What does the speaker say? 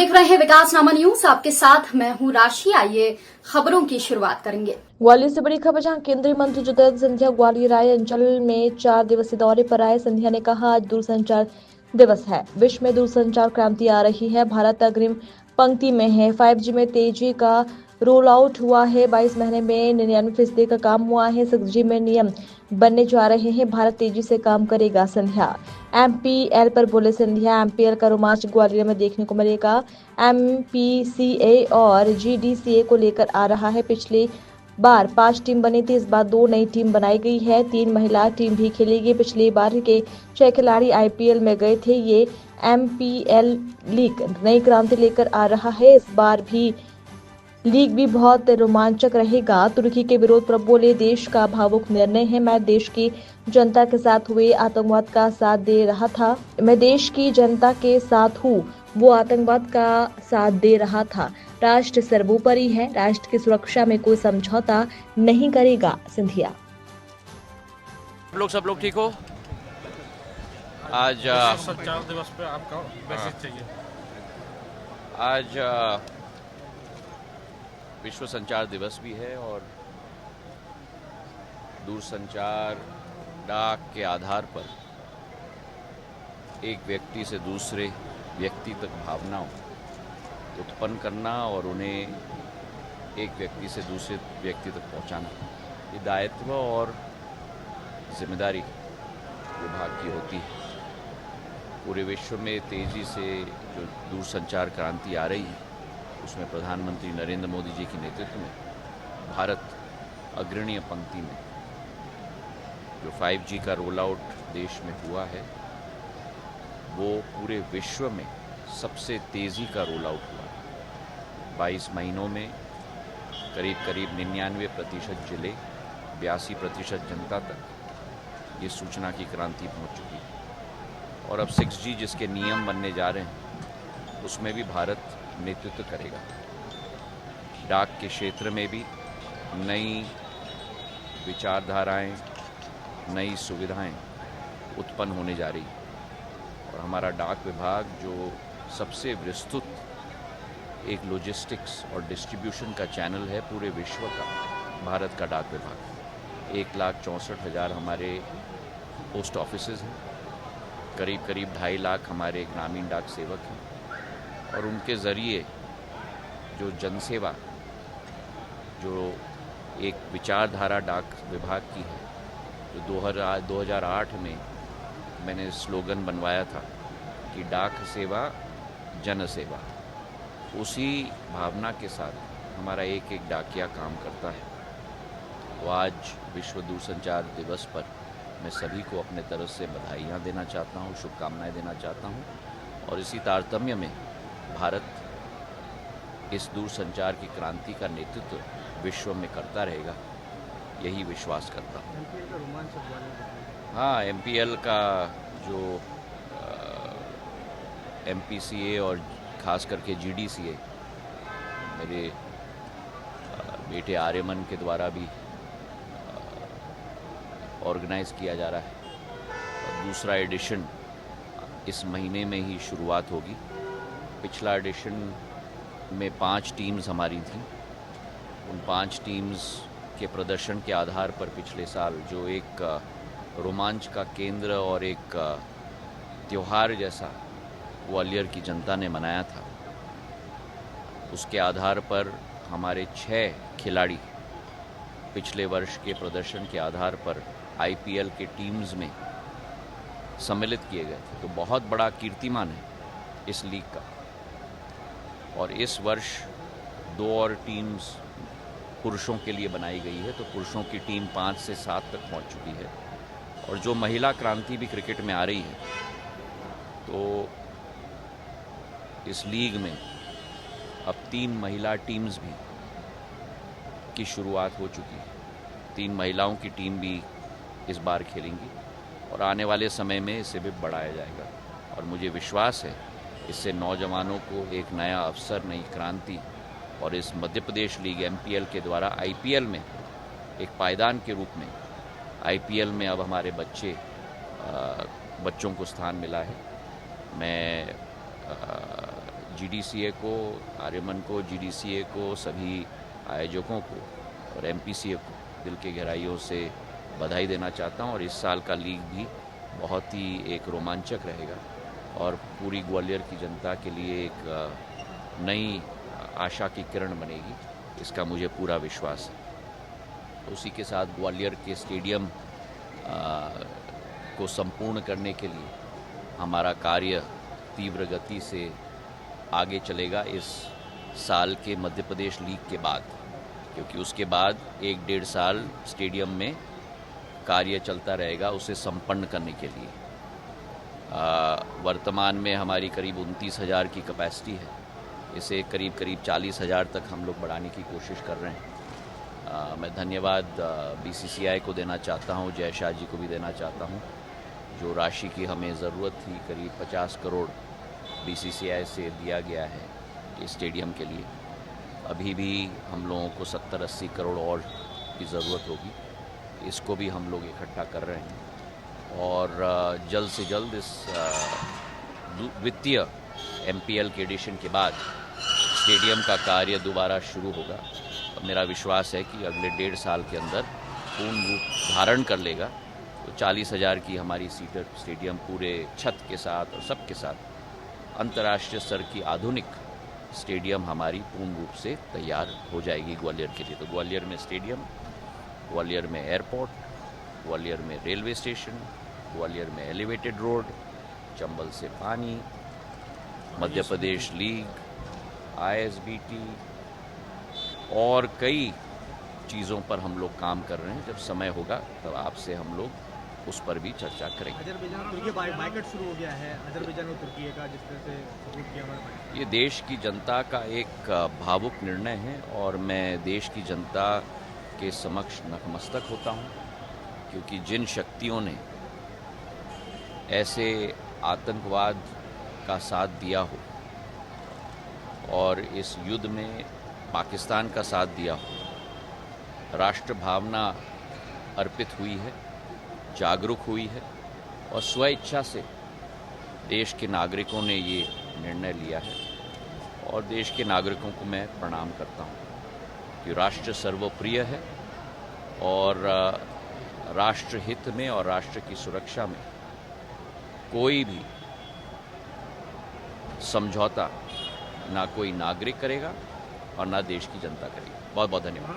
देख रहे हैं विकासनामा न्यूज, आपके साथ मैं हूं राशि। आइए खबरों की शुरुआत करेंगे। ग्वालियर से बड़ी खबर, जहां केंद्रीय मंत्री ज्योतिरादित्य सिंधिया ग्वालियर आए। अंचल में 4 दिवसीय दौरे पर आए। सिंधिया ने कहा, आज दूरसंचार दिवस है, विश्व में दूरसंचार क्रांति आ रही है, भारत अग्रिम पंक्ति में है। 5G में तेजी का रोल आउट हुआ है, 22 महीने में 99% का काम हुआ है। 6G में नियम बनने जा रहे हैं, भारत तेजी से काम करेगा। सिंधिया MPL पर बोले। सिंधिया, MPL का रोमांच ग्वालियर में देखने को मिलेगा। MPCA और GDCA को लेकर आ रहा है। पिछली बार 5 टीम बनी थी, इस बार 2 नई टीम बनाई गई है। 3 महिला टीम भी खेलेगी। पिछली बार के 6 खिलाड़ी IPL में गए थे। ये MPL लीग नई क्रांति लेकर आ रहा है। इस बार भी लीग भी बहुत रोमांचक रहेगा। तुर्की के विरोध पर बोले, देश का भावुक निर्णय है, मैं देश की जनता के साथ हुए आतंकवाद का साथ दे रहा था। मैं देश की जनता के साथ हूँ, वो आतंकवाद का साथ दे रहा था। राष्ट्र सर्वोपरि है, राष्ट्र की सुरक्षा में कोई समझौता नहीं करेगा। सिंधिया। सब लोग ठीक हो? आज संचार दिवस पे आपका मैसेज चाहिए। आज विश्व संचार दिवस भी है और दूरसंचार डाक के आधार पर एक व्यक्ति से दूसरे व्यक्ति तक भावनाओं उत्पन्न करना और उन्हें एक व्यक्ति से दूसरे व्यक्ति तक पहुंचाना, ये दायित्व और जिम्मेदारी विभाग की होती है। पूरे विश्व में तेज़ी से जो दूरसंचार क्रांति आ रही है, उसमें प्रधानमंत्री नरेंद्र मोदी जी के नेतृत्व में भारत अग्रणीय पंक्ति में। जो 5G का रोल आउट देश में हुआ है, वो पूरे विश्व में सबसे तेज़ी का रोल आउट हुआ है। 22 महीनों में करीब 99% जिले, 82% जनता तक ये सूचना की क्रांति पहुंच चुकी है। और अब 6G जिसके नियम बनने जा रहे हैं, उसमें भी भारत नेतृत्व करेगा। डाक के क्षेत्र में भी नई विचारधाराएं, नई सुविधाएं उत्पन्न होने जा रही है। और हमारा डाक विभाग जो सबसे विस्तृत एक लॉजिस्टिक्स और डिस्ट्रीब्यूशन का चैनल है पूरे विश्व का, भारत का डाक विभाग। 1,64,000 हमारे पोस्ट ऑफिसेज हैं, करीब 2.5 लाख हमारे ग्रामीण डाक सेवक हैं। और उनके ज़रिए जो जनसेवा, जो एक विचारधारा डाक विभाग की है, जो 2008 में मैंने स्लोगन बनवाया था कि डाक सेवा जन सेवा, उसी भावना के साथ हमारा एक एक डाकिया काम करता है। तो आज विश्व दूरसंचार दिवस पर मैं सभी को अपने तरफ से बधाइयाँ देना चाहता हूँ, शुभकामनाएं देना चाहता हूँ। और इसी तारतम्य में भारत इस दूरसंचार की क्रांति का नेतृत्व विश्व में करता रहेगा, यही विश्वास करता हूँ। हाँ, MPL का जो MPCA और ख़ास करके GDCA मेरे बेटे आर्यमन के द्वारा भी ऑर्गेनाइज़ किया जा रहा है। और दूसरा एडिशन इस महीने में ही शुरुआत होगी। पिछला एडिशन में 5 टीम्स हमारी थीं। उन 5 टीम्स के प्रदर्शन के आधार पर पिछले साल जो एक रोमांच का केंद्र और एक त्यौहार जैसा ग्वालियर की जनता ने मनाया था, उसके आधार पर हमारे 6 खिलाड़ी पिछले वर्ष के प्रदर्शन के आधार पर IPL के टीम्स में सम्मिलित किए गए थे। तो बहुत बड़ा कीर्तिमान है इस लीग का। और इस वर्ष 2 और टीम्स पुरुषों के लिए बनाई गई है, तो पुरुषों की टीम 5 से 7 तक पहुंच चुकी है। और जो महिला क्रांति भी क्रिकेट में आ रही है, तो इस लीग में अब 3 महिला टीम्स भी की शुरुआत हो चुकी है। 3 महिलाओं की टीम भी इस बार खेलेंगी और आने वाले समय में इसे भी बढ़ाया जाएगा। और मुझे विश्वास है इससे नौजवानों को एक नया अवसर, नई क्रांति, और इस मध्य प्रदेश लीग MPL के द्वारा IPL में एक पायदान के रूप में IPL में अब हमारे बच्चों को स्थान मिला है। मैं जीडीसीए को, आर्यमन को, जीडीसीए को, सभी आयोजकों को और एमपीसीए को दिल के गहराइयों से बधाई देना चाहता हूं। और इस साल का लीग भी बहुत ही एक रोमांचक रहेगा और पूरी ग्वालियर की जनता के लिए एक नई आशा की किरण बनेगी, इसका मुझे पूरा विश्वास है। उसी के साथ ग्वालियर के स्टेडियम को संपूर्ण करने के लिए हमारा कार्य तीव्र गति से आगे चलेगा इस साल के मध्य प्रदेश लीग के बाद, क्योंकि उसके बाद 1-1.5 साल स्टेडियम में कार्य चलता रहेगा उसे संपन्न करने के लिए। वर्तमान में हमारी करीब 29,000 की कैपेसिटी है, इसे करीब 40,000 तक हम लोग बढ़ाने की कोशिश कर रहे हैं। मैं धन्यवाद बीसीसीआई को देना चाहता हूं, जय शाह जी को भी देना चाहता हूं। जो राशि की हमें ज़रूरत थी, करीब 50 करोड़ बीसीसीआई से दिया गया है इस स्टेडियम के लिए, अभी भी हम लोगों को 70-80 करोड़ और की ज़रूरत होगी, इसको भी हम लोग इकट्ठा कर रहे हैं और जल्द से जल्द इस वित्तीय एमपीएल के एडिशन के बाद स्टेडियम का कार्य दोबारा शुरू होगा। और मेरा विश्वास है कि अगले 1.5 साल के अंदर पूर्ण रूप धारण कर लेगा, तो 40,000 की हमारी सीटर स्टेडियम पूरे छत के साथ और सबके साथ अंतर्राष्ट्रीय स्तर की आधुनिक स्टेडियम हमारी पूर्ण रूप से तैयार हो जाएगी ग्वालियर के लिए। तो ग्वालियर में स्टेडियम, ग्वालियर में एयरपोर्ट, ग्वालियर में रेलवे स्टेशन, ग्वालियर में एलिवेटेड रोड, चंबल से पानी, मध्य प्रदेश लीग, आईएसबीटी और कई चीज़ों पर हम लोग काम कर रहे हैं। जब समय होगा तब आपसे हम लोग उस पर भी चर्चा करेंगे। अजरबैजान तुर्की बायकॉट शुरू हो गया है, अजरबैजान और तुर्की का जिस तरह से सपोर्ट किया हमारा। ये देश की जनता का एक भावुक निर्णय है और मैं देश की जनता के समक्ष नतमस्तक होता हूँ, क्योंकि जिन शक्तियों ने ऐसे आतंकवाद का साथ दिया हो और इस युद्ध में पाकिस्तान का साथ दिया हो, राष्ट्र भावना अर्पित हुई है, जागरूक हुई है और स्व इच्छा से देश के नागरिकों ने ये निर्णय लिया है और देश के नागरिकों को मैं प्रणाम करता हूँ कि राष्ट्र सर्वप्रिय है और राष्ट्र हित में और राष्ट्र की सुरक्षा में कोई भी समझौता ना कोई नागरिक करेगा और ना देश की जनता करेगी। बहुत बहुत धन्यवाद।